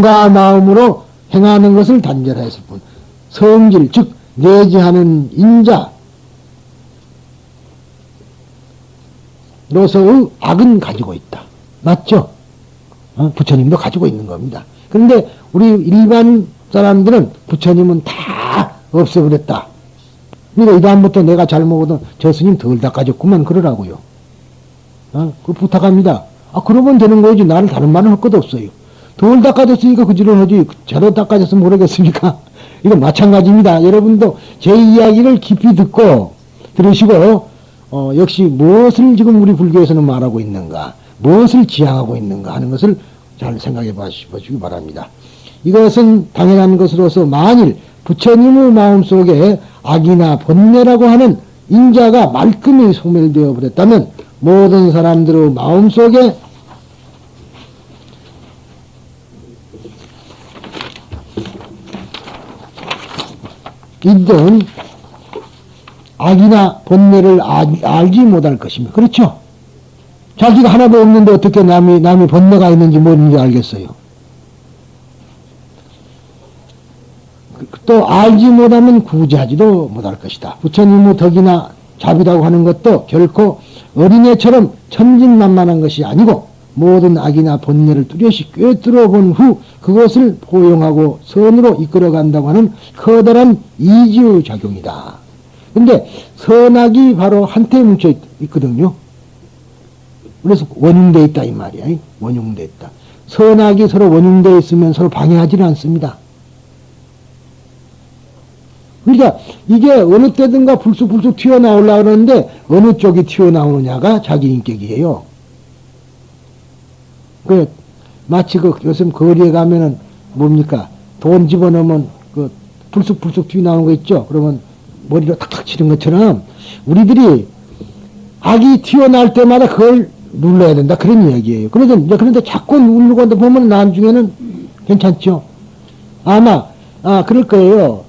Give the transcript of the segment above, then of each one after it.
몸과 마음으로 행하는 것을 단절했을 뿐 성질 즉 내지하는 인자로서의 악은 가지고 있다. 맞죠? 부처님도 가지고 있는 겁니다. 그런데 우리 일반 사람들은 부처님은 다 없애버렸다. 그러니까 이 다음부터 내가 잘 먹어도 저 스님 덜 닦아줬구만 그러라고요. 그 부탁합니다. 그러면 되는 거지. 나는 다른 말은 할 것도 없어요. 덜 닦아줬으니까 그 질을 하지. 제대로 닦아줬으면 모르겠습니까? 이거 마찬가지입니다. 여러분도 제 이야기를 깊이 듣고 들으시고 역시 무엇을 지금 우리 불교에서는 말하고 있는가, 무엇을 지향하고 있는가 하는 것을 잘 생각해 보시기 바랍니다. 이것은 당연한 것으로서 만일 부처님의 마음속에 악이나 번뇌라고 하는 인자가 말끔히 소멸되어 버렸다면 모든 사람들의 마음속에 있던 악이나 번뇌를 알지 못할 것입니다. 그렇죠? 자기가 하나도 없는데 어떻게 남이 번뇌가 있는지 모르는지 알겠어요. 또 알지 못하면 구제하지도 못할 것이다. 부처님의 덕이나 자비라고 하는 것도 결코 어린애처럼 천진난만한 것이 아니고 모든 악이나 번뇌를 뚜렷이 꿰뚫어 본 후 그것을 포용하고 선으로 이끌어간다고 하는 커다란 이지의 작용이다. 근데 선악이 바로 한테 뭉쳐 있거든요. 그래서 원흉되어 있다 이 말이야. 원흉되어 있다. 선악이 서로 원흉되어 있으면 서로 방해하지는 않습니다. 그러니까 이게 어느 때든가 불쑥불쑥 튀어나오려고 그러는데 어느 쪽이 튀어나오느냐가 자기 인격이에요. 마치 요즘 거리에 가면은 뭡니까? 돈 집어넣으면 불쑥불쑥 튀어나오는 거 있죠? 그러면 머리로 탁탁 치는 것처럼 우리들이 악이 튀어나올 때마다 그걸 눌러야 된다. 그런 이야기예요. 그런데 자꾸 누르고 보면 나중에는 괜찮죠? 아마, 그럴 거예요.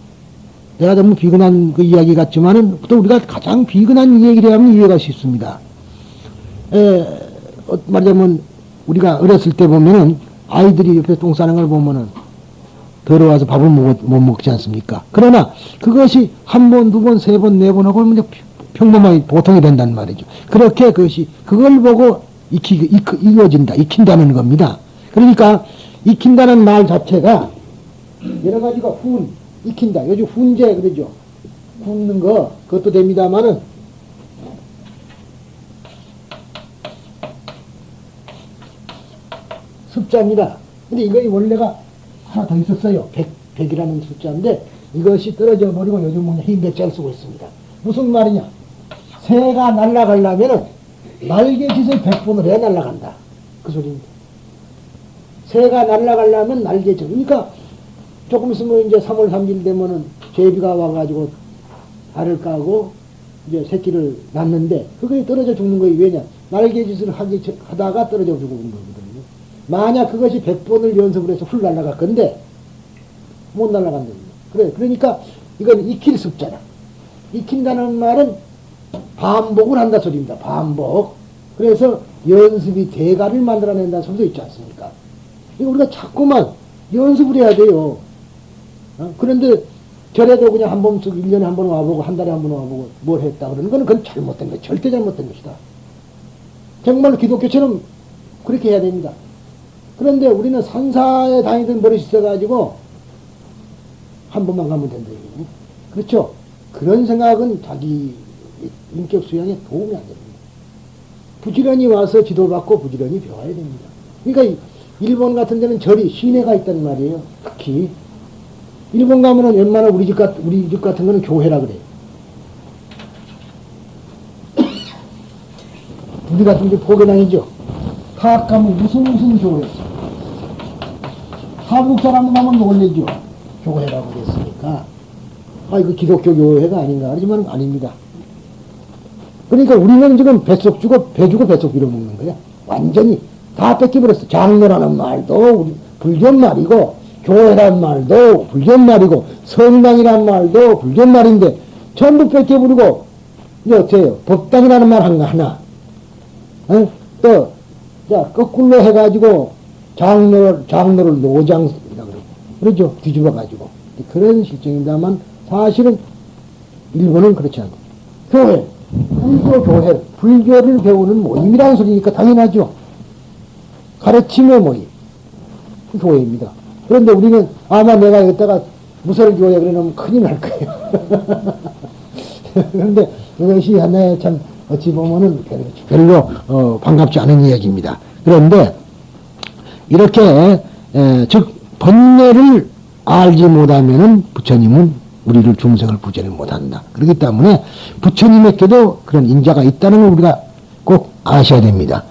내가 너무 비근한 그 이야기 같지만은 또 우리가 가장 비근한 이야기를 하면 이해가 쉽습니다. 말하자면 우리가 어렸을 때 보면은 아이들이 옆에 똥 싸는 걸 보면은 더러워서 밥을 못 먹지 않습니까? 그러나 그것이 한 번, 두 번, 세 번, 네 번 하고 하면 평범하게 보통이 된단 말이죠. 그렇게 그걸 보고 이어진다, 익힌다는 겁니다. 그러니까 익힌다는 말 자체가 여러 가지가 익힌다. 요즘 훈제 그러죠. 굽는 거 그것도 됩니다만은 숫자입니다. 근데 이거 원래가 하나 더 있었어요. 100이라는 숫자인데 이것이 떨어져 버리고 요즘 흰백자를 쓰고 있습니다. 무슨 말이냐? 새가 날아가려면은 날개짓을 100번을 해야 날아간다. 그 소리입니다. 새가 날아가려면 날개짓. 그러니까 조금 있으면 이제 3월 3일 되면은 제비가 와가지고 알을 까고 이제 새끼를 낳는데 그게 떨어져 죽는 거예요. 왜냐? 날개짓을 하다가 떨어져 죽는 거거든요. 만약 그것이 100번을 연습을 해서 훌 날아갈 건데 못 날아간다. 그러니까 이건 익힐 습자다. 익힌다는 말은 반복을 한다 소리입니다. 반복. 그래서 연습이 대가를 만들어낸다는 소리도 있지 않습니까? 우리가 자꾸만 연습을 해야 돼요. 그런데 절에도 그냥 한 번씩 1년에 한 번 와보고 한 달에 한 번 와보고 뭘 했다 그러는 거는 그건 잘못된 거예요. 절대 잘못된 것이다. 정말 기독교처럼 그렇게 해야 됩니다. 그런데 우리는 산사에 다니던 버릇이 있어가지고 한 번만 가면 된다. 그렇죠? 그런 생각은 자기 인격 수양에 도움이 안 됩니다. 부지런히 와서 지도받고 부지런히 배워야 됩니다. 그러니까 일본 같은 데는 절이 시내가 있단 말이에요. 특히 일본 가면은 웬만한 우리 집 같은 거는 교회라 그래요. 우리 같은 게 포교당이죠. 타학 가면 무슨 교회. 한국 사람 가면 놀래죠. 교회라고 그랬으니까. 이거 기독교 교회가 아닌가. 하지만 아닙니다. 그러니까 우리는 지금 배 주고 뱃속 빌어먹는 거야. 완전히 다 뺏겨버렸어. 장로라는 말도 불교 말이고, 교회란 말도 불교 말이고, 성당이란 말도 불교 말인데, 전부 뺏겨버리고, 이제 어때요? 법당이라는 말 하나. 또, 자, 거꾸로 해가지고, 장로를 그렇죠? 뒤집어가지고. 그런 실정입니다만 사실은 일본은 그렇지 않고 교회, 불교교회, 불교를 배우는 모임이라는 소리니까 당연하죠. 가르침의 모임, 교회입니다. 그런데 우리는 아마 내가 여기다가 무설교회 그러면 큰일 날 거예요. 그런데 이것이 하나의 참 어찌 보면은 별로 반갑지 않은 이야기입니다. 그런데 이렇게 즉 번뇌를 알지 못하면은 부처님은 우리를 중생을 구제를 못한다. 그렇기 때문에 부처님에게도 그런 인자가 있다는 걸 우리가 꼭 아셔야 됩니다.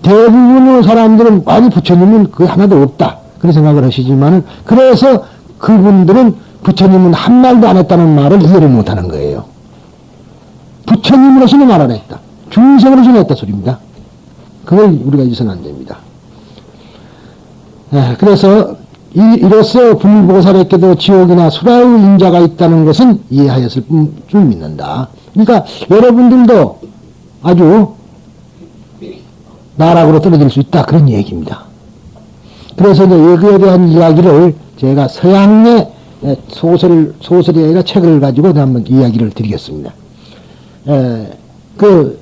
대부분의 사람들은 아니 부처님은 그게 하나도 없다. 그런 생각을 하시지만은 그래서 그분들은 부처님은 한 말도 안 했다는 말을 이해를 못하는 거예요. 부처님으로서는 말 안 했다. 중생으로서는 했다 소리입니다. 그걸 우리가 잊어서는 안 됩니다. 그래서 이로써 불보살에게도 지옥이나 수라의 인자가 있다는 것은 이해하였을 줄 믿는다. 그러니까 여러분들도 아주 나락으로 떨어질 수 있다. 그런 얘기입니다. 그래서 이제 여기에 대한 이야기를 제가 서양의 소설이 아니라 책을 가지고 한번 이야기를 드리겠습니다. 그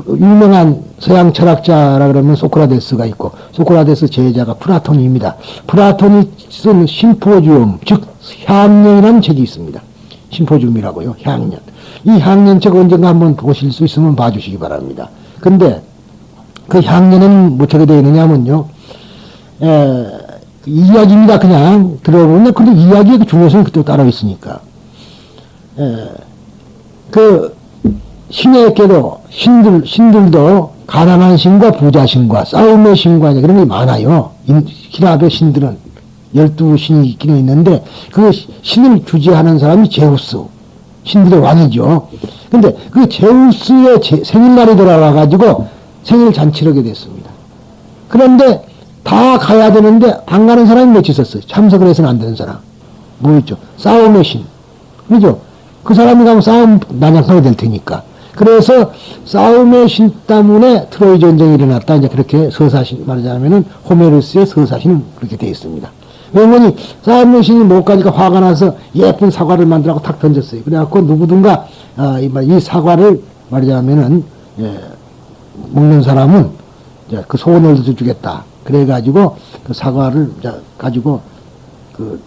유명한 서양 철학자라 그러면 소크라테스가 있고 소크라테스 제자가 플라톤입니다. 플라톤이 쓴 심포지움 즉 향년이라는 책이 있습니다. 심포지움이라고요. 향년. 이 향년책 언젠가 한번 보실 수 있으면 봐주시기 바랍니다. 근데 그 향년은 어떻게 되어 있느냐면요. 이야기입니다. 그냥 들어보면 근데 이야기의 그 중요성이 그때 따로 있으니까 그 신에게도 신들도 가난한 신과 부자 신과 싸움의 신과 그런 게 많아요. 히랍의 신들은 12신이 있기는 있는데 그 신을 주재하는 사람이 제우스 신들의 왕이죠. 근데 그 제우스의 생일날이 돌아와가지고 생일 잔치를 하게 됐습니다. 그런데 다 가야 되는데 안 가는 사람이 몇 있었어요. 참석을 해서는 안 되는 사람. 뭐 있죠? 싸움의 신. 그죠? 그 사람이 가면 싸움 난장하게 될 테니까. 그래서 싸움의 신 때문에 트로이 전쟁이 일어났다. 이제 그렇게 서사신 말하자면은 호메로스의 서사신은 그렇게 되어 있습니다. 왜냐면 싸움의 신이 못 가니까 화가 나서 예쁜 사과를 만들라고 탁 던졌어요. 그래갖고 누구든가 이 사과를 말하자면은 먹는 사람은 그 소원을 주겠다. 그래가지고 그 사과를 가지고 그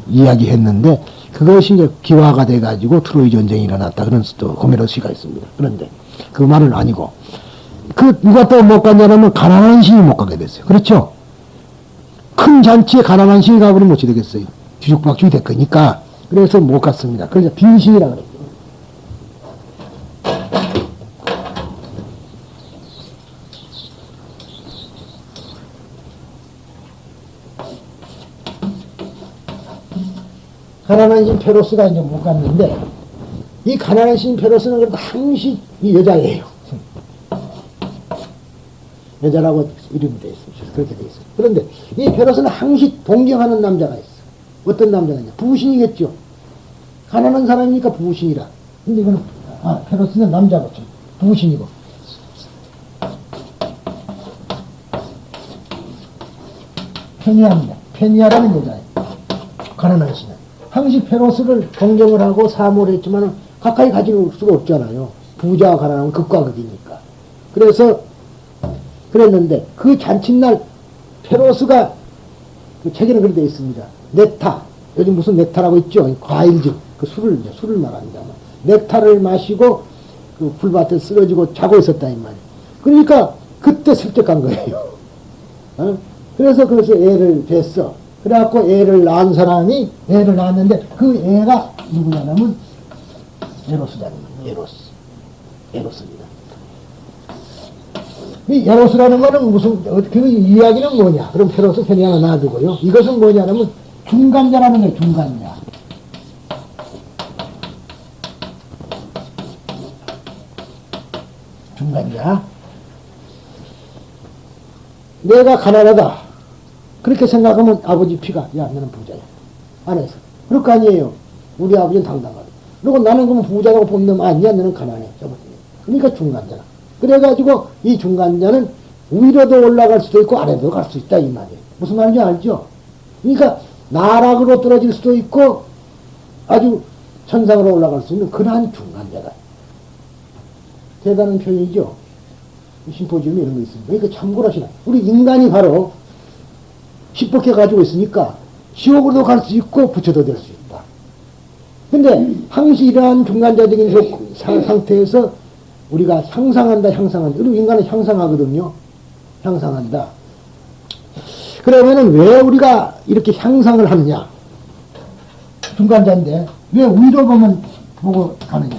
이야기했는데 그것이 이제 기화가 돼가지고 트로이 전쟁이 일어났다. 그런 또 호메로스가 있습니다. 그런데 그 말은 아니고 그 누가 또 못 갔냐면 가난한 신이 못 가게 됐어요. 그렇죠? 큰 잔치에 가난한 신이 가버리면 어찌 되겠어요? 뒤죽박죽이 될 거니까 그래서 못 갔습니다. 그래서 빈신이라 그래요. 가난한 신 페로스가 이제 못 갔는데, 이 가난한 신 페로스는 그래도 항시 이 여자예요. 여자라고 이름이 되어 있습니다. 그렇게 되어 있어요. 그런데 이 페로스는 항시 동경하는 남자가 있어. 어떤 남자가냐? 부신이겠죠. 가난한 사람이니까 부신이라. 근데 이거는, 페로스는 남자겠죠. 부신이고. 페니아입니다. 페니아라는 여자예요. 가난한 신은. 항시 페로스를 동경을 하고 사모를 했지만 가까이 가질 수가 없잖아요. 부자와 가난하면 극과 극이니까. 그래서 그랬는데 그 잔칫날 페로스가 그 책에는 그렇게 되어 있습니다. 넥타, 요즘 무슨 넥타라고 있죠? 과일즙, 그 술을 말합니다만. 넥타를 마시고 그 불밭에 쓰러지고 자고 있었다 이 말이에요. 그러니까 그때 슬쩍 간 거예요. 그래서 애를 뵀어. 그래갖고 애를 낳은 사람이 애를 낳았는데 그 애가 누구냐면 에로스라는 거예요. 에로스입니다. 이 에로스라는 거는 그 이야기는 뭐냐? 그럼 페로스 편이 하나 놔두고요. 이것은 뭐냐면 중간자라는 거예요. 중간자. 중간자. 내가 가난하다. 그렇게 생각하면 아버지 피가, 야, 너는 부자야. 안 해서. 그럴 거 아니에요. 우리 아버지는 당당하다. 그리고 나는 그러면 부자라고 본다면 아니야, 너는 가난해. 그러니까 중간자라. 그래가지고 이 중간자는 위로도 올라갈 수도 있고 아래도 갈 수 있다, 이 말이에요. 무슨 말인지 알죠? 그러니까 나락으로 떨어질 수도 있고 아주 천상으로 올라갈 수 있는 그러한 중간자다. 대단한 표현이죠. 심포지움에 이런 거 있습니다. 그러니까 참고로 하시나. 우리 인간이 바로 10법계 가지고 있으니까 지옥으로도 갈 수 있고 부처도 될 수 있다. 근데 항시 이러한 중간자적인 상태에서 우리가 향상한다. 그리고 인간은 향상하거든요. 향상한다. 그러면은 왜 우리가 이렇게 향상을 하느냐? 중간자인데 왜 위로 보고 가느냐?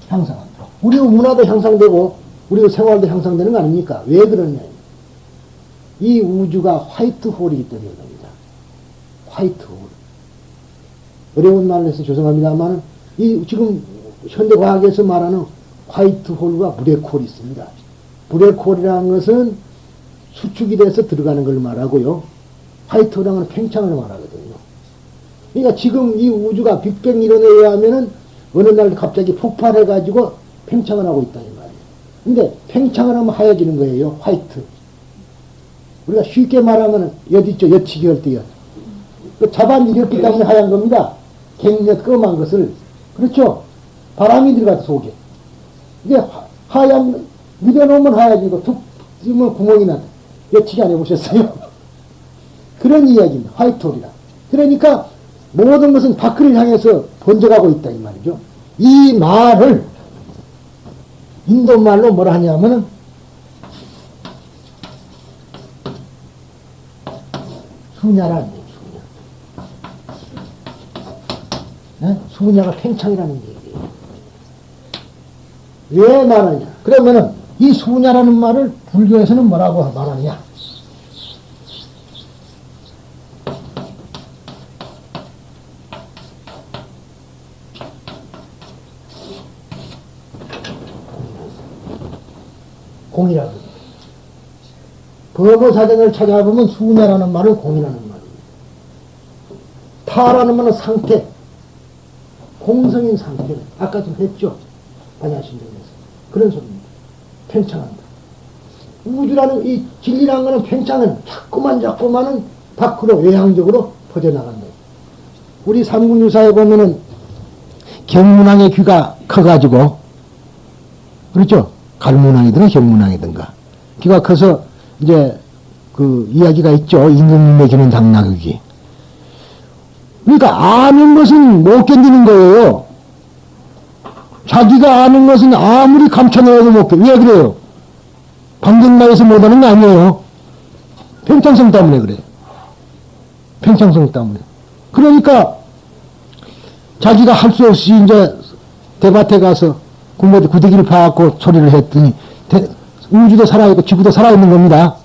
향상한다. 우리 문화도 향상되고 우리 생활도 향상되는 거 아닙니까? 왜 그러냐? 이 우주가 화이트홀이기 때문에 그럽니다. 화이트홀. 어려운 말을 해서 죄송합니다만 이 지금 현대과학에서 말하는 화이트홀과 블랙홀이 있습니다. 블랙홀이라는 것은 수축이 돼서 들어가는 걸 말하고요. 화이트홀이라는 건 팽창을 말하거든요. 그러니까 지금 이 우주가 빅뱅 이론에 의하면은 어느 날 갑자기 폭발해가지고 팽창을 하고 있다 이 말이에요. 근데 팽창을 하면 하얘지는 거예요. 화이트. 우리가 쉽게 말하면 엿 있죠. 엿치기 할 때 엿. 그 잡아밀었기 때문에 하얀 겁니다. 갱엿 검한 것을. 그렇죠. 바람이 들어가서 속에. 이게 하얀 밀어놓으면 하얘지고 툭 뜨면 구멍이 나다. 엿치기 안 해보셨어요? 그런 이야기입니다. 화이트홀이라. 그러니까 모든 것은 밖을 향해서 번져가고 있다 이 말이죠. 이 말을 인도말로 뭐라 하냐면은 수냐라는 얘기예요. 수냐. 네? 수냐가 팽창이라는 얘기예요. 왜 말하냐? 그러면은 이 수냐라는 말을 불교에서는 뭐라고 말하느냐? 공이라고. 법어사전을 찾아보면 수냐라는 말은 공이라는 말입니다. 타라는 말은 상태, 공성인 상태. 아까 좀 했죠? 반야신경에서. 그런 소리입니다. 팽창한다. 우주라는 이 진리라는 거는 팽창은 자꾸만은 밖으로 외향적으로 퍼져나간다. 우리 삼군유사에 보면은 경문왕의 귀가 커가지고, 그렇죠? 갈문왕이든가 경문왕이든가. 귀가 커서 이제 그 이야기가 있죠. 임금님의 귀는 당나귀. 그러니까 아는 것은 못 견디는 거예요. 자기가 아는 것은 아무리 감춰내어도 못 견뎌. 왜 그래요? 방정마에서 못하는 거 아니에요. 팽창성 때문에 그래요. 팽창성 때문에. 그러니까 자기가 할 수 없이 이제 대밭에 가서 구더기를 파갖고 소리를 했더니 우주도 살아있고 지구도 살아있는 겁니다.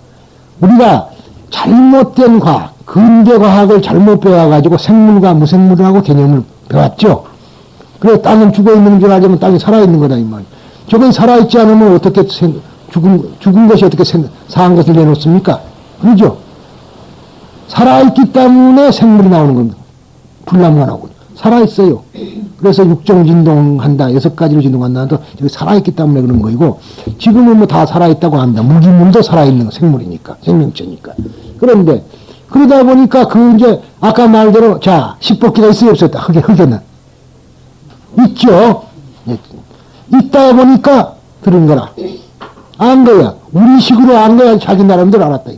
우리가 잘못된 과학, 근대과학을 잘못 배워가지고 생물과 무생물하고 개념을 배웠죠. 그래서 땅은 죽어있는 줄 알지만 땅이 살아있는 거다 이 말이에요. 저건 살아있지 않으면 어떻게 죽은 것이 어떻게 사한 것을 내놓습니까? 그러죠? 살아있기 때문에 생물이 나오는 겁니다. 불나무가 나오고. 살아있어요. 그래서 육종진동한다. 6가지로 진동한다. 또 살아있기 때문에 그런 거이고, 지금은 뭐 다 살아있다고 합니다. 무기물도 살아있는 생물이니까, 생명체니까. 그런데, 그러다 보니까 이제, 아까 말대로, 자, 십법계가 있어요, 없었다. 흑에는. 있죠? 있다 보니까 들은 거라. 안 거야. 우리식으로 안 거야. 자기 나름대로 알았다.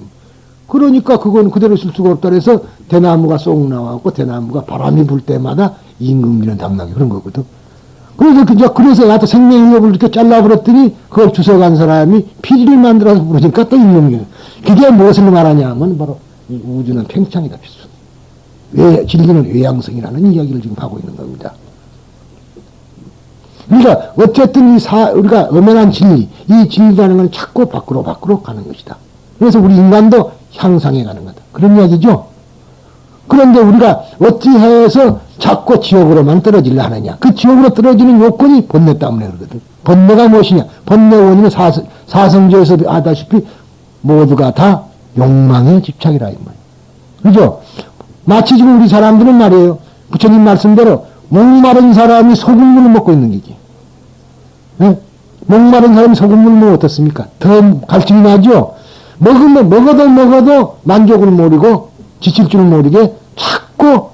그러니까 그건 그대로 쓸 수가 없다 그래서 대나무가 쏙 나와갖고 대나무가 바람이 불 때마다 임금이는 당나귀 그런 거거든. 그래서 나한테 생명력을 이렇게 잘라버렸더니 그걸 주워간 사람이 피리를 만들어서 부르니까 또 임금이. 그게 무엇을 말하냐 하면 바로 이 우주는 팽창이다. 진리는 외양성이라는 이야기를 지금 하고 있는 겁니다. 그러니까 어쨌든 우리가 엄연한 진리, 이 진리라는 건 자꾸 밖으로 가는 것이다. 그래서 우리 인간도 향상해 가는 거다. 그런 이야기죠. 그런데 우리가 어찌 해서 자꾸 지옥으로만 떨어지려 하느냐. 그 지옥으로 떨어지는 요건이 번뇌 때문에 그러거든. 번뇌가 무엇이냐. 번뇌 원인은 사성조에서 아다시피 모두가 다 욕망의 집착이라 이 말이에요. 그죠? 마치 지금 우리 사람들은 말이에요. 부처님 말씀대로 목마른 사람이 소금물을 먹고 있는 게지. 네? 목마른 사람이 소금물을 먹으면 어떻습니까? 더 갈증이 나죠? 먹어도 만족을 모르고 지칠 줄 모르게 자꾸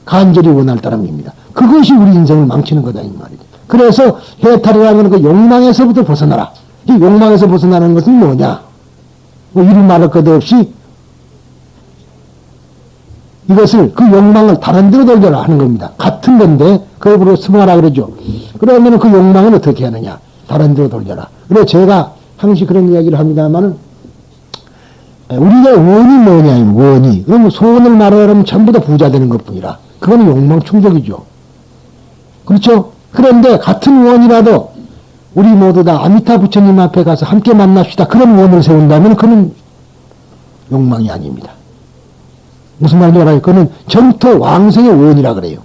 간절히 원할 따름입니다. 그것이 우리 인생을 망치는 거다 이 말이죠. 그래서 해탈이라는 그 욕망에서부터 벗어나라. 이 욕망에서 벗어나는 것은 뭐냐? 뭐 이루 말할 것 없이 이것을 그 욕망을 다른 데로 돌려라 하는 겁니다. 같은 건데 그걸 스모하라 그러죠. 그러면 그 욕망은 어떻게 하느냐? 다른 데로 돌려라. 그래서 제가 항상 그런 이야기를 합니다만은 우리가 원이 뭐냐? 원이. 그러면 소원을 말하면 전부 다 부자 되는 것뿐이라. 그건 욕망 충족이죠. 그렇죠? 그런데 같은 원이라도 우리 모두 다 아미타 부처님 앞에 가서 함께 만납시다. 그런 원을 세운다면 그는 욕망이 아닙니다. 무슨 말인지 알아요? 그는 정토 왕성의 원이라 그래요.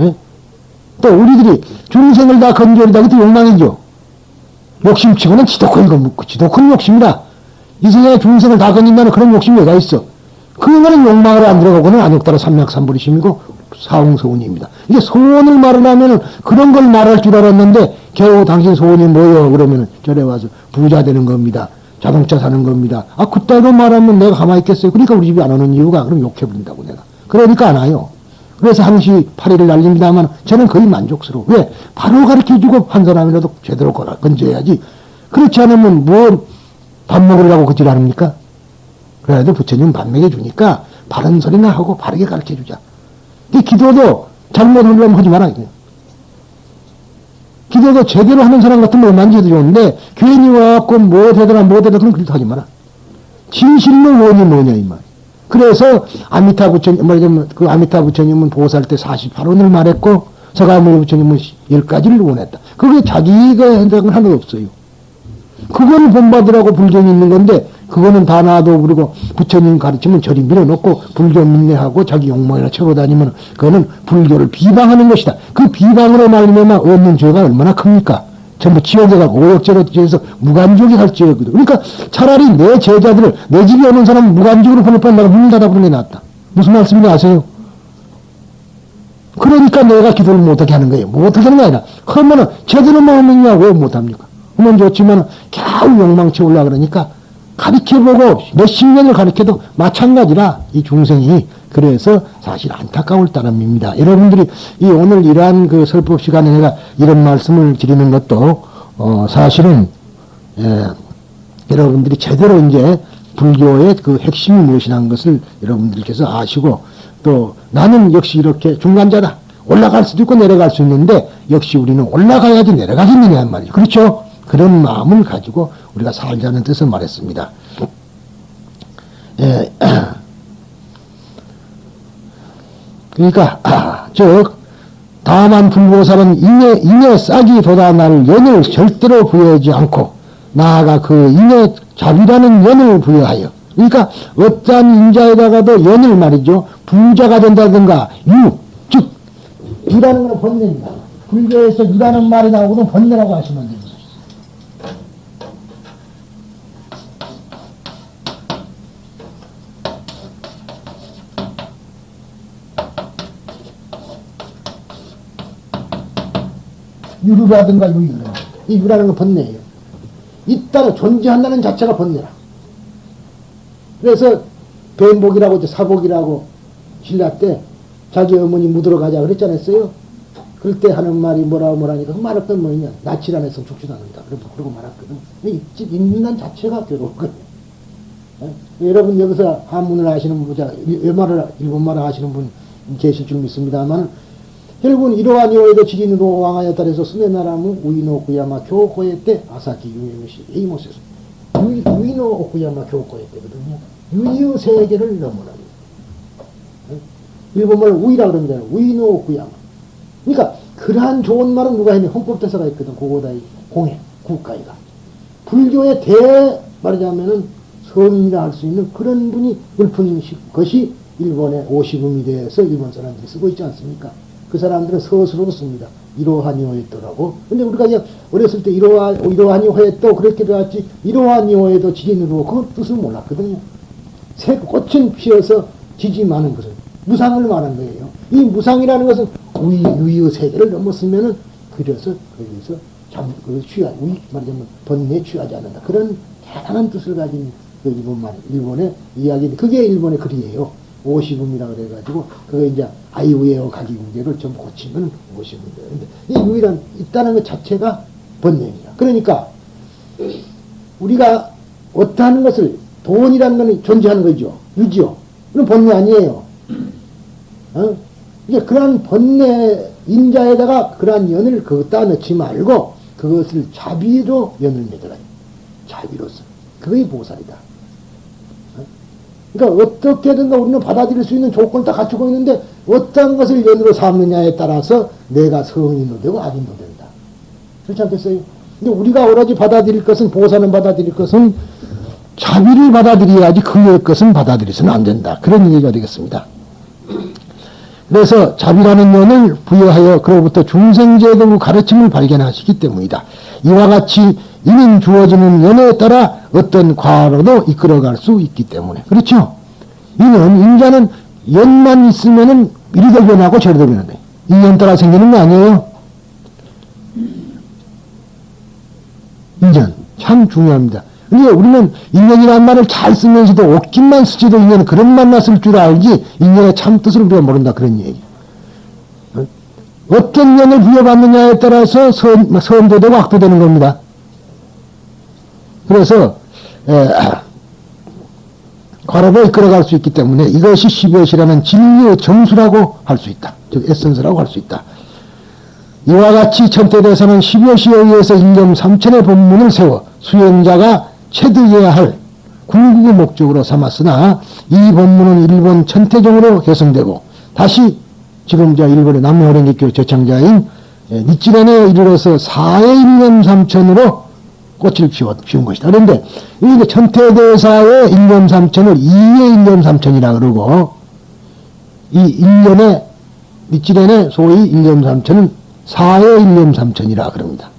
예? 또 우리들이 중생을 다 건져오리다. 그것도 욕망이죠. 욕심치고는 지독한 욕심이다. 이 세상에 중생을 다 건진다는 그런 욕심이 왜가 있어? 그거는 욕망으로 안 들어가고는 안욕따라 삼맥삼불이심이고 사홍소원입니다. 이게 소원을 말하려면 그런 걸 말할 줄 알았는데 겨우 당신 소원이 뭐요? 그러면 절에 와서 부자 되는 겁니다. 자동차 사는 겁니다. 아, 그따위로 말하면 내가 가만히 있겠어요. 그러니까 우리 집에 안 오는 이유가 그럼 욕해버린다고 내가. 그러니까 안 와요. 그래서 항시 파리를 날립니다만 저는 거의 만족스러워. 왜? 바로 가르쳐주고 한 사람이라도 제대로 건져야지. 그렇지 않으면 뭐 밥 먹으려고 그질 않습니까? 그래도 부처님 밥 먹여주니까 바른 소리나 하고 바르게 가르쳐주자. 이 기도도 잘못하려면 하지 마라. 기도도 제대로 하는 사람 같으면 얼마나 해도 좋은데 괜히 와갖고 뭐 되더라 그럼 그렇게 하지 마라. 진실로 원이 뭐냐 이 말. 그래서 아미타 부처님 말하자면 그 아미타 부처님은 보살 때 48원을 말했고 서가모니 부처님은 10가지를 원했다. 그게 자기가 한다는 건 하나도 없어요. 그거를 본받으라고 불경이 있는 건데 그거는 다 놔도 그리고 부처님 가르치면 저리 밀어놓고 불교 민내하고 자기 욕망이나 채고 다니면 그거는 불교를 비방하는 것이다. 그 비방으로 말미암아 얻는 죄가 얼마나 큽니까? 전부 지옥에 가고 오역죄로 지어서 무간지옥에 갈 죄거든. 그러니까 차라리 내 제자들을 내 집에 오는 사람 무간지옥으로 보낼 뻔 내가 문을 닫아보는 게 낫다. 무슨 말씀인지 아세요? 그러니까 내가 기도를 못하게 하는 거예요. 못하게 하는 게 아니라 그러면은 제대로 먹느냐 왜 못합니까? 그러면 좋지만 겨우 욕망 채우려고 그러니까 가르쳐보고 몇십 년을 가르쳐도 마찬가지라 이 중생이. 그래서 사실 안타까울 따름입니다. 여러분들이 이 오늘 이러한 그 설법 시간에 내가 이런 말씀을 드리는 것도 사실은 여러분들이 제대로 이제 불교의 그 핵심이 무엇이라는 것을 여러분들께서 아시고 또 나는 역시 이렇게 중간자다. 올라갈 수도 있고 내려갈 수 있는데 역시 우리는 올라가야지 내려가겠느냐 말이죠. 그렇죠? 그런 마음을 가지고 우리가 살자는 뜻을 말했습니다. 그러니까 즉 다만 불보살은 인의 싹이 돋아 나를 연을 절대로 부여하지 않고 나아가 그 인의 자비라는 연을 부여하여 그러니까 어떠한 인자에다가도 연을 말이죠. 부자가 된다든가 즉 유라는 건 번뇌입니다. 불교에서 유라는 말이 나오고는 번뇌라고 하시면 됩니다. 유루라든가 유유라. 이 유라는 건 번뇌예요. 있다는 존재한다는 자체가 번뇌라. 그래서 뱀복이라고 이제 사복이라고 신라 때 자기 어머니 묻으러 가자 그랬지 않았어요? 그럴 때 하는 말이 뭐라니까 그 말할 건 뭐냐 낯질 안 해서 죽지도 않는다. 그러고 말았거든. 있는 자체가 괴로웠거든. 여러분 여기서 한문을 하시는 분, 일본말을 하시는 분 계실 줄 믿습니다만 결국은 이러한 이오에도 지린으로 왕하여 따라서 스네나라무 우이노 오쿠야마 교코에 때 아사키 유에무시 에이모세스 유이노 오쿠야마 교코에 때거든요. 유유 세계를 넘어라. 일본말 우이라 그럽니다. 우이노 오쿠야마. 그러니까 그러한 좋은 말은 누가 했냐? 헌법대사가 있거든. 고고다이 공회 국가이가 불교의 말하자면은 성인이라 할 수 있는 그런 분이 읊은 것이 일본의 오시금이 대해서 일본 사람들이 쓰고 있지 않습니까? 그 사람들은 서술로 씁니다. 이로하니오에또라고. 근데 우리가 그냥 어렸을 때 이로하니오에또 그렇게 배웠지, 이로하니오에도 지진으로 그 뜻을 몰랐거든요. 새 꽃은 피어서 지지 마는 것은 무상을 말한 거예요. 이 무상이라는 것은 유의의 세계를 넘었으면은 그래서 거기서 말하자면 번뇌에 취하지 않는다. 그런 대단한 뜻을 가진 그 일본의 이야기인데 그게 일본의 글이에요. 오시금이라 그래가지고 그거 이제 아이우에어 가기 문제를 좀 고치면 오시금. 근데 이 유일한 있다는 것 자체가 번뇌입니다. 그러니까 우리가 어떠한 것을 돈이라는 것은 존재하는 거죠. 유지요. 그럼 번뇌 아니에요. 이제 그러한 번뇌 인자에다가 그러한 연을 거기다 넣지 말고 그것을 자비로 연을 맺어라. 자비로서. 그게 보살이다. 그러니까 어떻게든가 우리는 받아들일 수 있는 조건을 다 갖추고 있는데 어떤 것을 연으로 삼느냐에 따라서 내가 성인도 되고 악인도 된다. 그렇지 않겠어요? 근데 우리가 오로지 받아들일 것은, 보살은 받아들일 것은 자비를 받아들여야지 그 외의 것은 받아들여서는 안 된다. 그런 얘기가 되겠습니다. 그래서 자비라는 연을 부여하여 그로부터 중생제도의 가르침을 발견하시기 때문이다. 이와 같이 이는 주어지는 연에 따라 어떤 과로도 이끌어갈 수 있기 때문에. 그렇죠? 이는 인자는 연만 있으면은 이리도 변하고 저리도 변하네. 인연 따라 생기는 거 아니에요? 인연 참 중요합니다. 그러니까 우리는 인연이라는 말을 잘 쓰면서도 옷깃만 쓰지도 인연 그런 말만 쓸 줄 알지 인연의 참 뜻을 우리가 모른다 그런 얘기. 어떤 연을 부여받느냐에 따라서 선도 되고 악도 되는 겁니다. 그래서 과로로 이끌어갈 수 있기 때문에 이것이 시벳이라는 진리의 정수라고 할 수 있다. 즉 에센스라고 할 수 있다. 이와 같이 천태대사는 시벳에 의해서 일념 삼천의 본문을 세워 수행자가 채득해야 할 궁극의 목적으로 삼았으나 이 본문은 일본 천태종으로 개성되고 다시 지금 저 일본의 남해호랭개교 저창자인 니찌렌에 이르러서 4의 일념 삼천으로 꽃을 피운 것이다. 그런데 이 천태대사의 일념 삼천을 2의 일념 삼천이라 그러고 이 일념의 니찌렌의 소위 일념 삼천은 4의 일념 삼천이라 그럽니다.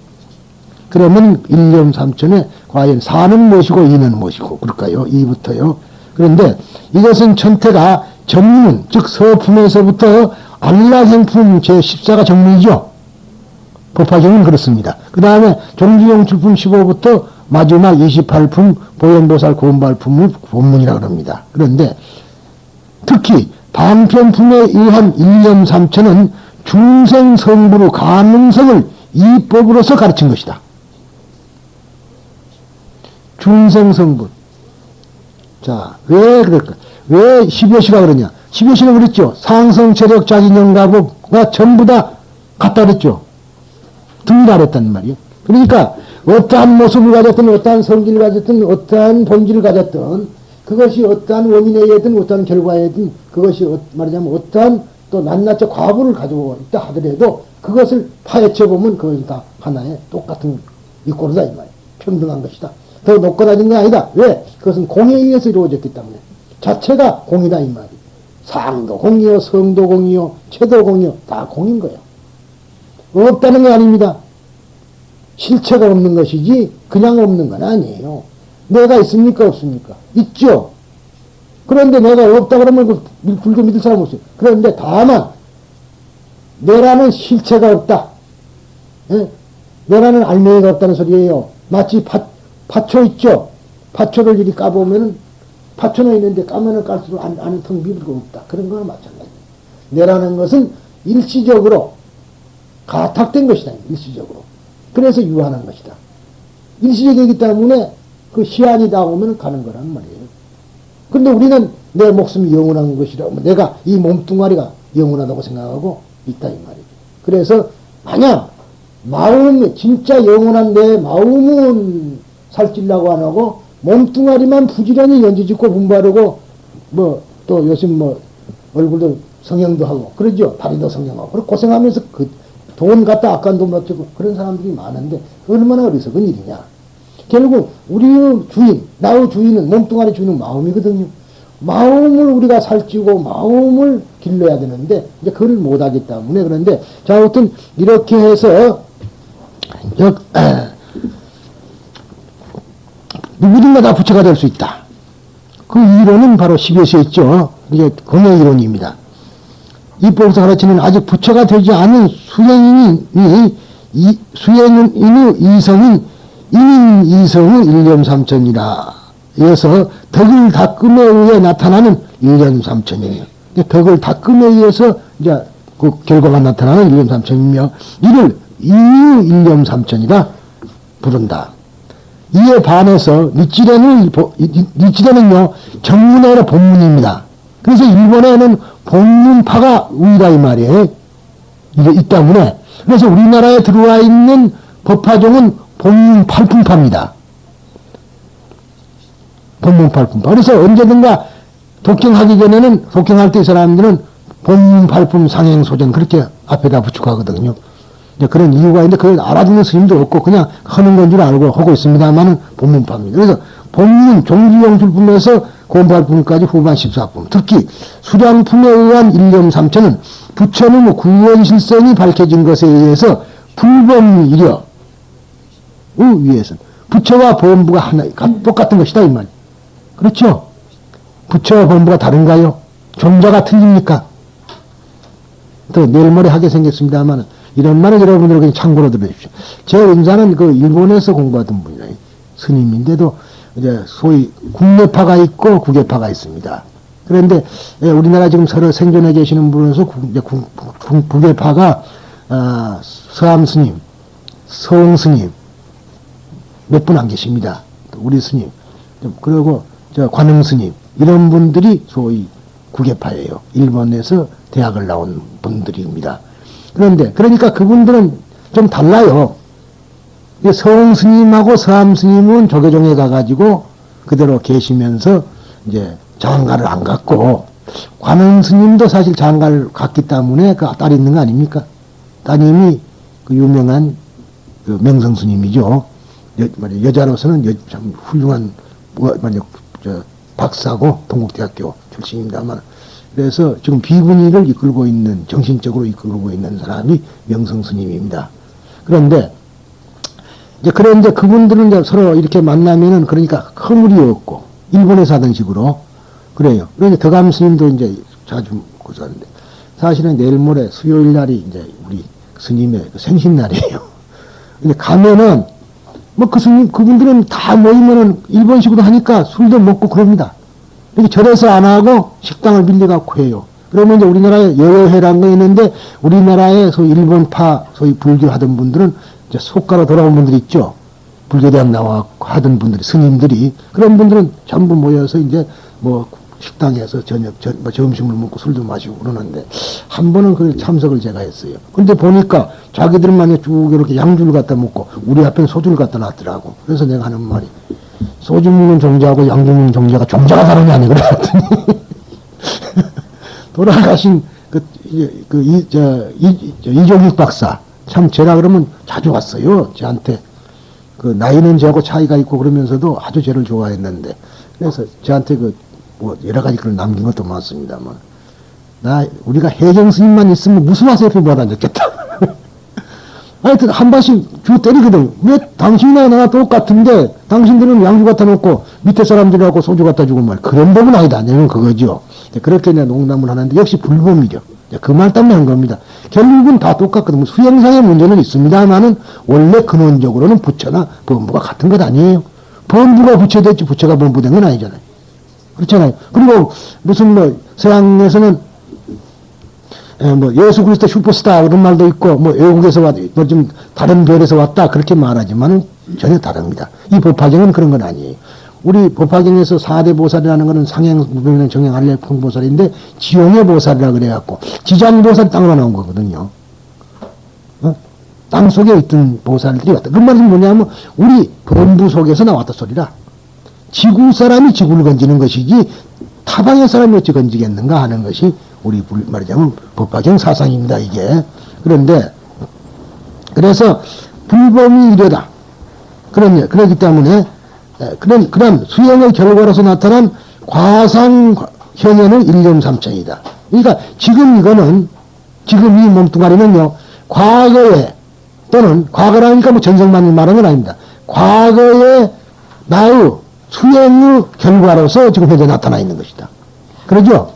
그러면 일념 삼천에 과연 4는 무엇이고 2는 무엇이고 그럴까요? 2부터요. 그런데 이것은 천태가 정문, 즉 서품에서부터 안락행품 제14가 정문이죠. 법화경은 그렇습니다. 그 다음에 종지용 출품 15부터 마지막 28품 보현보살 고음발품을 본문이라고 합니다. 그런데 특히 방편품에 의한 일념 삼천은 중생 성부로 가능성을 이법으로서 가르친 것이다. 중생 성분. 자, 왜 그럴까? 왜 시벼시가 그러냐? 시벼시는 그랬죠. 상성, 체력, 자진영, 가복가 전부 다 같다 그랬죠. 등달했단 말이에요. 그러니까 어떠한 모습을 가졌든 어떠한 성질을 가졌든 어떠한 본질을 가졌든 그것이 어떠한 원인에 의해든 어떠한 결과에 의해든 그것이 말하자면 어떠한 또 낱낱이 과부를 가지고 있다 하더라도 그것을 파헤쳐보면 그것이 다 하나의 똑같은 이꼴이다 이 말이에요. 평등한 것이다. 더 높고 낮은 건 아니다. 왜? 그것은 공에 의해서 이루어졌기 때문에 자체가 공이다 이 말이에요. 상도 공이요, 성도 공이요, 체도 공이요, 다 공인 거예요. 없다는 게 아닙니다. 실체가 없는 것이지 그냥 없는 건 아니에요. 내가 있습니까 없습니까? 있죠. 그런데 내가 없다 그러면 불교 믿을 사람 없어요. 그런데 다만 내라는 실체가 없다. 예? 내라는 알맹이가 없다는 소리예요. 마치 파초 있죠. 파초를 이리 까보면은 파초는 있는데 까면은 깔수록 안에 텅 비비고 없다. 그런 거랑 마찬가지예요. 내라는 것은 일시적으로 가탁된 것이다. 일시적으로. 그래서 유한한 것이다. 일시적이기 때문에 그 시한이 다 오면 가는 거란 말이에요. 근데 우리는 내 목숨이 영원한 것이라고, 내가 이 몸뚱아리가 영원하다고 생각하고 있다, 이 말이죠. 그래서 만약 마음이, 진짜 영원한 내 마음은 살찌려고 안 하고 몸뚱아리만 부지런히 연지짓고 분발하고 또 요즘 얼굴도 성형도 하고 그러죠. 다리도 성형하고 그리고 고생하면서 그 돈 갖다 아까운 돈 맞추고 그런 사람들이 많은데 얼마나 어리석은 일이냐. 결국 우리의 주인, 나의 주인은 몸뚱아리 주인은 마음이거든요. 마음을 우리가 살찌고 마음을 길러야 되는데 이제 그걸 못하기 때문에. 그런데 자, 아무튼 이렇게 해서 누구든가 다 부처가 될 수 있다. 그 이론은 바로 시교시에 있죠. 이게 공의 이론입니다. 이법에서 가르치는 아직 부처가 되지 않은 수행인의 이성은 인인 이성의 일념 삼천이라 이어서 덕을 닦음에 의해 나타나는 일념삼천이에요. 덕을 닦음에 의해서 이제 그 결과가 나타나는 일념삼천이며 이를 이유 일념삼천이라 부른다. 이에 반해서 니찌레는요 정문의 본문입니다. 그래서 일본에는 본문파가 우위다 이 말이에요. 이게 이 때문에 그래서 우리나라에 들어와 있는 법화종은 본문 팔품파입니다. 본문 팔품파. 그래서 언제든가 독경하기 전에는 독경할 때 이 사람들은 본문 팔품 상행소전 그렇게 앞에다 붙이고하거든요. 그런 이유가 있는데 그걸 알아듣는 스님도 없고 그냥 하는 건 줄 알고 하고 있습니다만은 본문파입니다. 그래서 본문 종지용술품에서 공팔품까지 후반 14품 특히 수량품에 의한 일념삼천은 부처님 구원실성이 밝혀진 것에 의해서 불범이려 위에서 부처와 범부가 하나 똑같은 것이다 이 말. 그렇죠? 부처와 범부가 다른가요? 종자가 틀립니까? 또 내일 모레 하게 생겼습니다만 이런 말은 여러분들 그냥 참고로 들어주십시오. 제 은사는 그 일본에서 공부하던 분이에요. 스님인데도 이제 소위 국내파가 있고 국외파가 있습니다. 그런데 우리나라 지금 서로 생존해 계시는 분에서 국외파가 서암 스님, 서홍 스님 몇 분 안 계십니다. 우리 스님 그리고 관음 스님 이런 분들이 소위 국외파예요. 일본에서 대학을 나온 분들입니다. 그러니까 그분들은 좀 달라요. 서홍 스님하고 서암 스님은 조계종에 가가지고 그대로 계시면서 이제 장가를 안 갔고, 관음 스님도 사실 장가를 갔기 때문에 그 딸이 있는 거 아닙니까? 따님이 그 유명한 그 명성 스님이죠. 여자로서는 참 훌륭한 박사고 동국대학교 출신입니다만, 그래서 지금 비구니를 이끌고 있는, 정신적으로 이끌고 있는 사람이 명성 스님입니다. 그런데 그분들은 이제 서로 이렇게 만나면은 그러니까 허물이 없고, 일본에서 하던 식으로 그래요. 그런데 덕암 스님도 이제 자주 고사하는데, 사실은 내일 모레 수요일 날이 이제 우리 스님의 생신날이에요. 근데 가면은 뭐 그분들은 다 모이면은 일본식으로 하니까 술도 먹고 그럽니다. 이렇게 절에서 안 하고 식당을 빌려갖고 해요. 그러면 이제 우리나라에 여여회라는 거 있는데, 우리나라에 소위 일본파, 소위 불교 하던 분들은 이제 속가로 돌아온 분들 있죠. 불교대학 나와 하던 분들이, 스님들이. 그런 분들은 전부 모여서 이제 뭐 식당에서 점심을 먹고 술도 마시고 그러는데, 한 번은 그 참석을 제가 했어요. 근데 보니까 자기들만이 쭉 이렇게 양주를 갖다 먹고 우리 앞에는 소주를 갖다 놨더라고. 그래서 내가 하는 말이, 소주 먹는 종자하고 양주 먹는 종자가 다르냐니 그랬더니 돌아가신 이종익 박사, 참 제가 그러면 자주 왔어요. 저한테 그 나이는 저하고 차이가 있고 그러면서도 아주 저를 좋아했는데, 그래서 저한테 뭐 여러 가지 글을 남긴 것도 많습니다만, 우리가 해경 스님만 있으면 무수와서 옆에 못 앉았겠다. 하여튼 한 번씩 주 때리거든. 왜 당신이나 나나 똑같은데 당신들은 양주 갖다 놓고 밑에 사람들하고 소주 갖다 주고 말, 그런 법은 아니다. 내는 그거죠. 그렇게 내가 농담을 하는데 역시 불법이죠. 그 말 때문에 한 겁니다. 결국은 다 똑같거든요. 수행상의 문제는 있습니다만은 원래 근원적으로는 부처나 범부가 같은 것 아니에요. 범부가 부처됐지 부처가 범부된 건 아니잖아요. 그렇잖아요. 그리고 무슨 서양에서는 예수 그리스도 슈퍼스타 그런 말도 있고, 외국에서 좀 다른 별에서 왔다 그렇게 말하지만은 전혀 다릅니다. 이 법화경은 그런 건 아니에요. 우리 법화경에서 4대 보살이라는 것은 상행, 무병, 정행, 한례, 풍보살인데 지용의 보살이라 그래갖고 지장보살이 땅으로 나온 거거든요. 땅 속에 있던 보살들이 왔다. 그 말은 뭐냐면 우리 범부 속에서 나왔다 소리라. 지구 사람이 지구를 건지는 것이지 타방의 사람이 어찌 건지겠는가 하는 것이 우리 말하자면 법화경 사상입니다, 이게. 그래서 불범이 이러다. 그렇기 때문에 그런 수행의 결과로서 나타난 과상 현현은 일념삼천이다. 그러니까 지금 이 몸뚱아리는요, 과거에, 또는 과거라니까 뭐 전생만 말하는 건 아닙니다. 과거에 나의 수행의 결과로서 지금 현재 나타나 있는 것이다. 그러죠?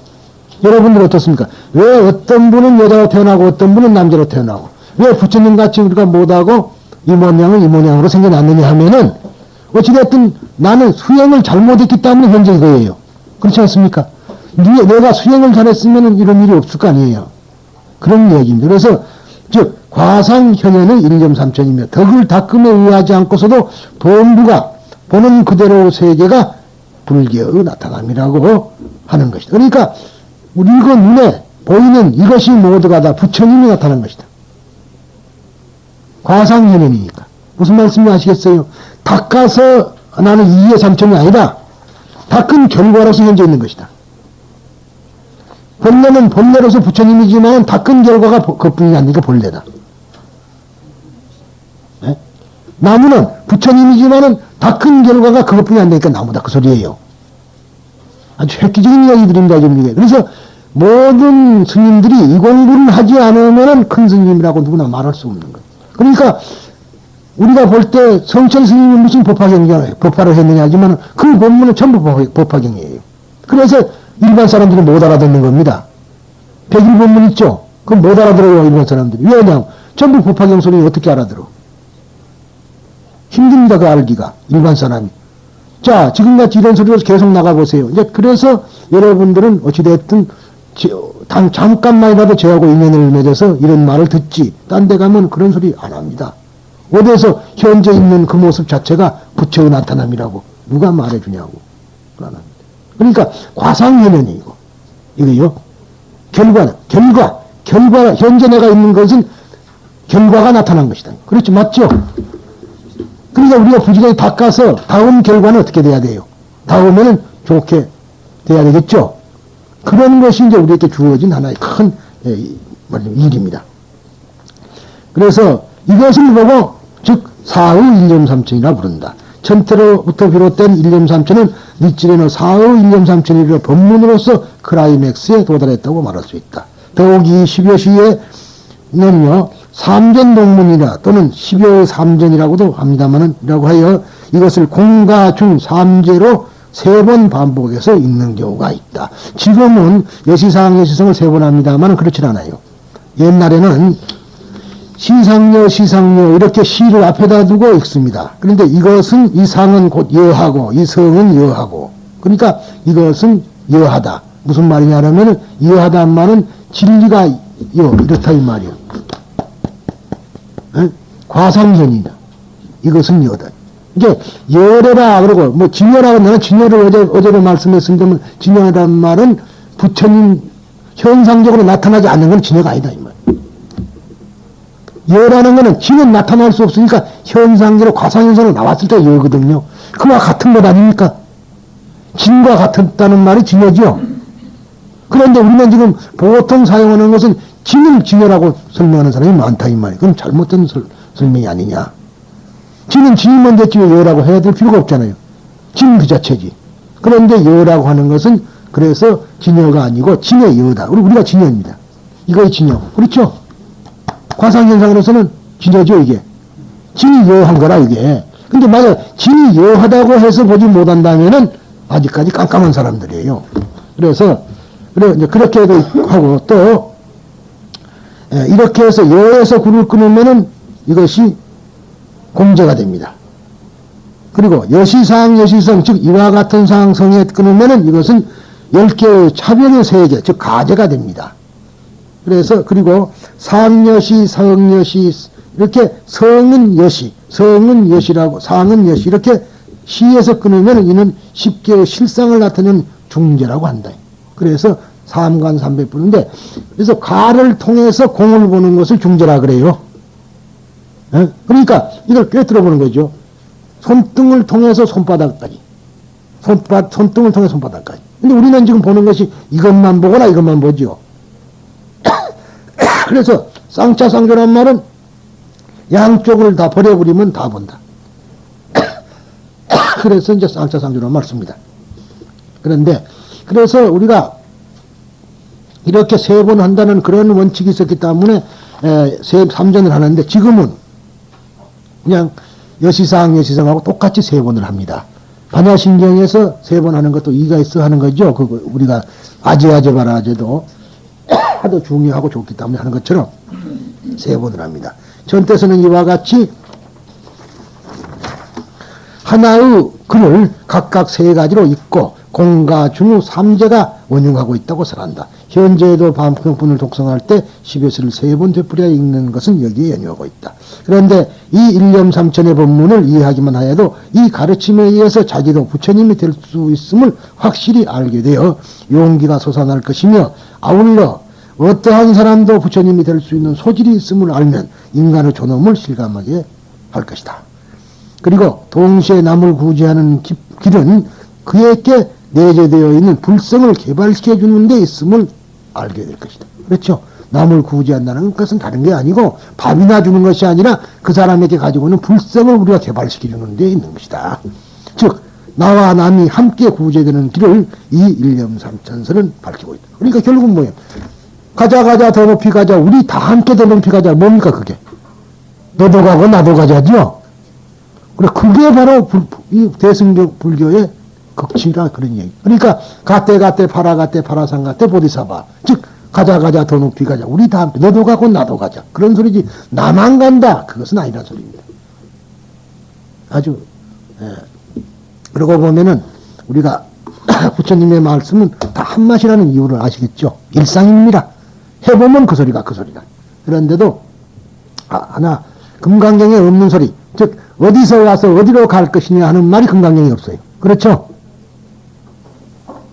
여러분들 어떻습니까? 왜 어떤 분은 여자로 태어나고 어떤 분은 남자로 태어나고, 왜 부처님같이 우리가 못하고 이 모양은 이 모양으로 생겨났느냐 하면은 어찌됐든 나는 수행을 잘못했기 때문에 현재 이거예요. 그렇지 않습니까? 내가 수행을 잘했으면 이런 일이 없을 거 아니에요. 그런 얘기입니다. 그래서 즉 과상현현은 1.3천이며 덕을 닦음에 의하지 않고서도 본부가 보는 그대로 세계가 불교의 나타남이라고 하는 것이다. 그러니까 우리 그 눈에 보이는 이것이 모두가 다 부처님이 나타난 것이다. 과상현현이니까. 무슨 말씀인지 아시겠어요? 닦아서 나는 2의 3천이 아니라 닦은 결과로서 현재 있는 것이다. 본래는 본래로서 부처님이지만 닦은 결과가 그뿐이 아니니까 본래다. 네? 나무는 부처님이지만은 닦은 결과가 그것뿐이 안 되니까 나무다 그 소리예요. 아주 획기적인 이야기들입니다. 좀 이게. 그래서 모든 스님들이 이 공부를 하지 않으면 큰 스님이라고 누구나 말할 수 없는 거예요. 그러니까 우리가 볼 때 성철 스님이 무슨 법화를 했느냐 하지만 그 본문은 전부 법화경이에요. 그래서 일반 사람들이 못 알아듣는 겁니다. 백일 본문 있죠? 그건 못 알아들어요, 일반 사람들이. 왜냐하면 전부 법화경 소리 어떻게 알아들어? 힘듭니다, 그 알기가. 일반 사람이. 자, 지금같이 이런 소리로 계속 나가보세요. 이제 그래서 여러분들은 어찌됐든 잠깐만이라도 저하고 인연을 맺어서 이런 말을 듣지. 딴 데 가면 그런 소리 안 합니다. 어디서 현재 있는 그 모습 자체가 부처의 나타남이라고 누가 말해주냐고. 그러니까 과상현현이고 이거요. 결과 현재 내가 있는 것은 결과가 나타난 것이다. 그렇죠, 맞죠? 그러니까 우리가 부지런히 닦아서 다음 결과는 어떻게 돼야 돼요? 다음에는 좋게 돼야 되겠죠? 그런 것이 이제 우리에게 주어진 하나의 큰 일입니다. 그래서 이것을 보고 즉 사의 1.3천이라 부른다. 천태로부터 비롯된 1.3천은 니찌레는 사의 1.3천이라 법문으로서 클라이맥스에 도달했다고 말할 수 있다. 더욱이 10여 시에는요 삼전동문이라 또는 10여의 삼전이라고도 합니다만은 라고 하여 이것을 공과 중 삼재로 3번 반복해서 읽는 경우가 있다. 지금은 여시상 여시성을 3번 합니다만 그렇지 않아요. 옛날에는 시상여 이렇게 시를 앞에다 두고 읽습니다. 그런데 이것은 이 상은 곧 여하고 이 성은 여하고 그러니까 이것은 여하다. 무슨 말이냐면 여하다는 말은 진리가 이렇다 이 말이야. 과상현이다. 이것은 여다. 이게 여래라 그러고 뭐 진여라고 나는 진여를 어제도 말씀했습니다만 진여라는 말은 부처님 현상적으로 나타나지 않는 건 진여가 아니다 이 말. 여라는 거는 진은 나타날 수 없으니까 현상적으로 과상현상으로 나왔을 때 여거든요. 그와 같은 것 아닙니까? 진과 같았다는 말이 진여죠. 그런데 우리는 지금 보통 사용하는 것은 진을 진여라고 설명하는 사람이 많다 이 말이에요. 그럼 잘못된 설명이 아니냐. 진은 진이면 됐지 왜 여라고 해야 될 필요가 없잖아요. 진 그 자체지. 그런데 여라고 하는 것은 그래서 진여가 아니고 진의 여다. 우리가 진여입니다. 이거의 진여. 그렇죠? 과상현상으로서는 진여죠 이게. 진이 여한 거라 이게. 근데 만약 진이 여하다고 해서 보지 못한다면은 아직까지 깜깜한 사람들이에요. 그래서 이제 그렇게 하고 또 이렇게 해서 여에서 굴을 끊으면은 이것이 공제가 됩니다. 그리고 여시상 여시성 즉 이와 같은 상성에 끊으면은 이것은 10개의 차별의 세계 즉 가제가 됩니다. 그래서 그리고 상여시 성여시 이렇게 성은 여시 성은 여시라고 상은 여시 이렇게 시에서 끊으면 이는 10개의 실상을 나타내는 중제라고 한다. 그래서 삼관 삼백부인데 그래서 가를 통해서 공을 보는 것을 중제라 그래요. 그러니까 이걸 꿰뚫어 보는 거죠. 손등을 통해서 손바닥까지 손등을 통해서 손바닥까지. 근데 우리는 지금 보는 것이 이것만 보거나 이것만 보죠. 그래서 쌍차상조란 말은 양쪽을 다 버려버리면 다 본다. 그래서 이제 쌍차상조란 말 씁니다. 그런데 그래서 우리가 이렇게 3번 한다는 그런 원칙이 있었기 때문에 3전을 하는데 지금은 그냥 여시상하고 똑같이 3번을 합니다. 반야신경에서 3번 하는 것도 이가 있어 하는 거죠. 그거 우리가 아제바라제도 하도 중요하고 좋기 때문에 하는 것처럼 3번을 합니다. 전때서는 이와 같이 하나의 글을 각각 세 가지로 읽고 공가 중후 삼재가 원용하고 있다고 설한다. 현재에도 반평분을 독성할 때 10여서를 3번 되풀이하 읽는 것은 여기에 연유하고 있다. 그런데 이 일념삼천의 법문을 이해하기만 하여도 이 가르침에 의해서 자기도 부처님이 될 수 있음을 확실히 알게 되어 용기가 솟아날 것이며, 아울러 어떠한 사람도 부처님이 될 수 있는 소질이 있음을 알면 인간의 존엄을 실감하게 할 것이다. 그리고 동시에 남을 구제하는 길은 그에게 내재되어 있는 불성을 개발시켜 주는 데 있음을 알게 될 것이다. 그렇죠? 남을 구제한다는 것은 다른 게 아니고 밥이나 주는 것이 아니라 그 사람에게 가지고 있는 불성을 우리가 개발시켜 주는 데 있는 것이다. 즉 나와 남이 함께 구제되는 길을 이 일념삼천설은 밝히고 있다. 그러니까 결국은 뭐예요? 가자 더 높이 가자, 우리 다 함께 더 높이 가자. 뭡니까 그게? 너도 가고 나도 가자죠. 그래, 그게 바로 이 대승적 불교의 극치라 그런 얘기. 그러니까 가떼 파라상 가떼 보디사바. 즉 가자 더 높이 가자. 우리 다 함께 너도 가고 나도 가자. 그런 소리지. 나만 간다. 그것은 아니란 소리입니다. 아주 그러고 보면은 우리가 부처님의 말씀은 다 한맛이라는 이유를 아시겠죠? 일상입니다. 해보면 그 소리가 그 소리다. 그런데도 하나 금강경에 없는 소리, 즉 어디서 와서 어디로 갈 것이냐 하는 말이 금강경에 없어요. 그렇죠?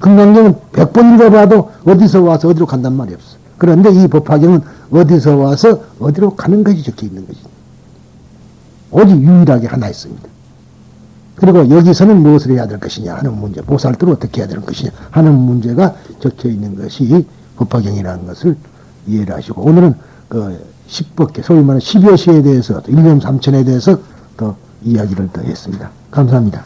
금강경은 100번 읽어봐도 어디서 와서 어디로 간단 말이 없어. 그런데 이 법화경은 어디서 와서 어디로 가는 것이 적혀 있는 것이죠. 오직 유일하게 하나 있습니다. 그리고 여기서는 무엇을 해야 될 것이냐 하는 문제, 보살도를 어떻게 해야 될 것이냐 하는 문제가 적혀 있는 것이 법화경이라는 것을 이해를 하시고, 오늘은 그 10법계, 소위 말하는 10여시에 대해서, 일념삼천에 대해서 더 이야기를 더 했습니다. 감사합니다.